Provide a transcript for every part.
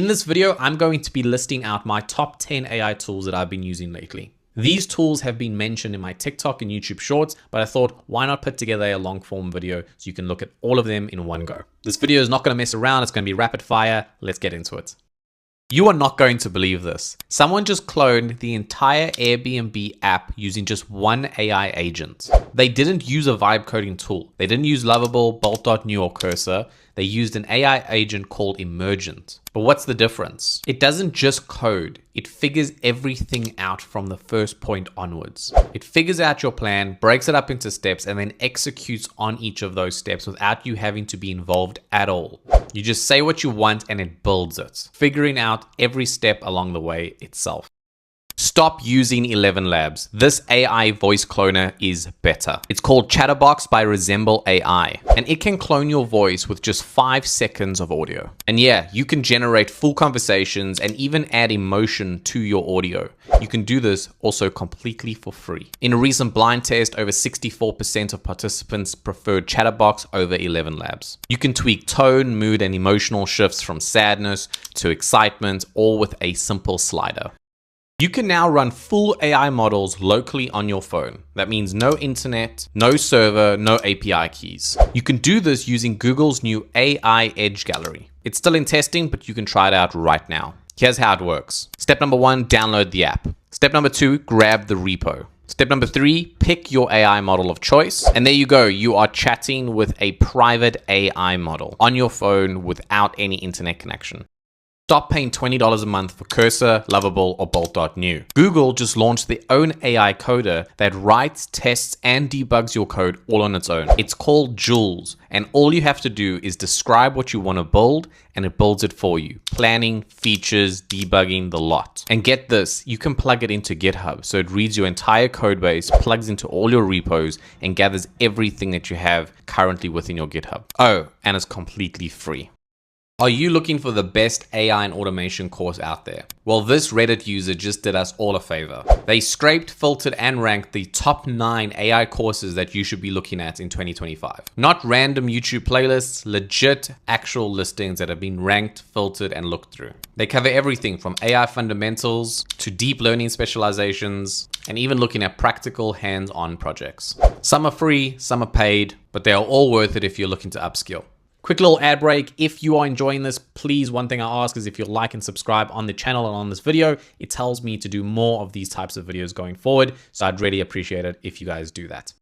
In this video, I'm going to be listing out my top 10 AI tools that I've been using lately. These tools have been mentioned in my TikTok and YouTube shorts, but I thought, why not put together a long form video so you can look at all of them in one go. This video is not going to mess around. It's going to be rapid fire. Let's get into it. You are not going to believe this. Someone just cloned the entire Airbnb app using just one AI agent. They didn't use a vibe coding tool. They didn't use Lovable, Bolt.new, or Cursor. They used an AI agent called Emergent. But what's the difference? It doesn't just code. It figures everything out from the first point onwards. It figures out your plan, breaks it up into steps, and then executes on each of those steps without you having to be involved at all. You just say what you want and it builds it, figuring out every step along the way itself. Stop using 11 Labs. This AI voice cloner is better. It's called Chatterbox by Resemble AI, and it can clone your voice with just 5 seconds of audio. And yeah, you can generate full conversations and even add emotion to your audio. You can do this also completely for free. In a recent blind test, over 64% of participants preferred Chatterbox over 11 Labs. You can tweak tone, mood, and emotional shifts from sadness to excitement, all with a simple slider. You can now run full AI models locally on your phone. That means no internet, no server, no API keys. You can do this using Google's new AI Edge Gallery. It's still in testing, but you can try it out right now. Here's how it works. Step number 1, download the app. Step number 2, grab the repo. Step number 3, pick your AI model of choice. And there you go. You are chatting with a private AI model on your phone without any internet connection. Stop paying $20 a month for Cursor, Lovable, or Bolt.new. Google just launched their own AI coder that writes, tests, and debugs your code all on its own. It's called Jules, and all you have to do is describe what you want to build, and it builds it for you. Planning, features, debugging, the lot. And get this, you can plug it into GitHub, so it reads your entire code base, plugs into all your repos, and gathers everything that you have currently within your GitHub. Oh, and it's completely free. Are you looking for the best AI and automation course out there? Well, this Reddit user just did us all a favor. They scraped, filtered, and ranked the top 9 AI courses that you should be looking at in 2025. Not random YouTube playlists, legit actual listings that have been ranked, filtered, and looked through. They cover everything from AI fundamentals to deep learning specializations, and even looking at practical hands-on projects. Some are free, some are paid, but they are all worth it if you're looking to upskill. Quick little ad break. If you are enjoying this, please, one thing I ask is if you like and subscribe on the channel and on this video, it tells me to do more of these types of videos going forward. So I'd really appreciate it if you guys do that.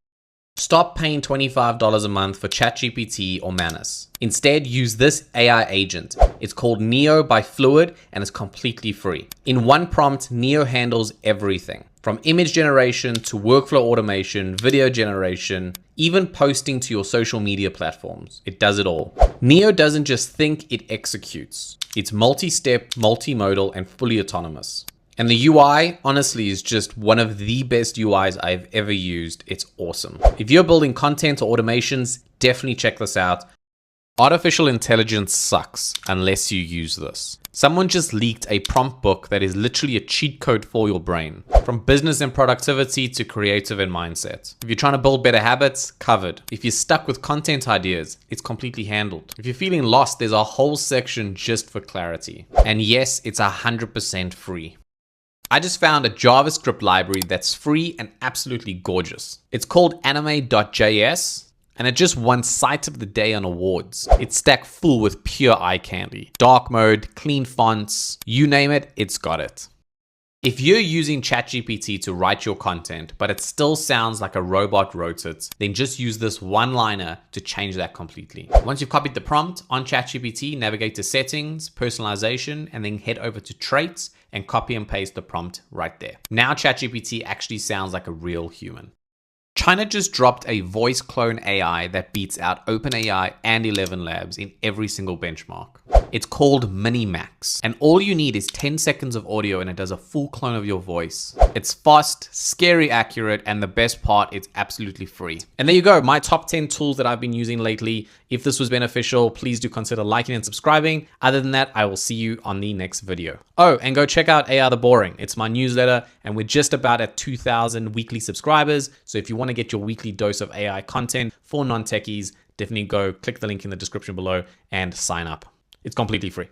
Stop paying $25 a month for ChatGPT or Manus. Instead, use this AI agent. It's called Neo by Fluid and it's completely free. In one prompt, Neo handles everything from image generation to workflow automation, video generation, even posting to your social media platforms. It does it all. Neo doesn't just think, it executes. It's multi-step, multimodal, and fully autonomous. And the UI, honestly, is just one of the best UIs I've ever used. It's awesome. If you're building content or automations, definitely check this out. Artificial intelligence sucks unless you use this. Someone just leaked a prompt book that is literally a cheat code for your brain. From business and productivity to creative and mindset. If you're trying to build better habits, covered. If you're stuck with content ideas, it's completely handled. If you're feeling lost, there's a whole section just for clarity. And yes, it's 100% free. I just found a JavaScript library that's free and absolutely gorgeous. It's called anime.js. And it just won Site of the Day on awards. It's stacked full with pure eye candy. Dark mode, clean fonts, you name it, it's got it. If you're using ChatGPT to write your content, but it still sounds like a robot wrote it, then just use this one-liner to change that completely. Once you've copied the prompt on ChatGPT, navigate to settings, personalization, and then head over to traits and copy and paste the prompt right there. Now ChatGPT actually sounds like a real human. China just dropped a voice clone AI that beats out OpenAI and 11 Labs in every single benchmark. It's called Minimax, and all you need is 10 seconds of audio and it does a full clone of your voice. It's fast, scary accurate, and the best part, it's absolutely free. And there you go, my top 10 tools that I've been using lately. If this was beneficial, please do consider liking and subscribing. Other than that, I will see you on the next video. Oh, and go check out AI The Boring. It's my newsletter, and we're just about at 2,000 weekly subscribers. So if you want to get your weekly dose of AI content for non-techies, definitely go click the link in the description below and sign up. It's completely free.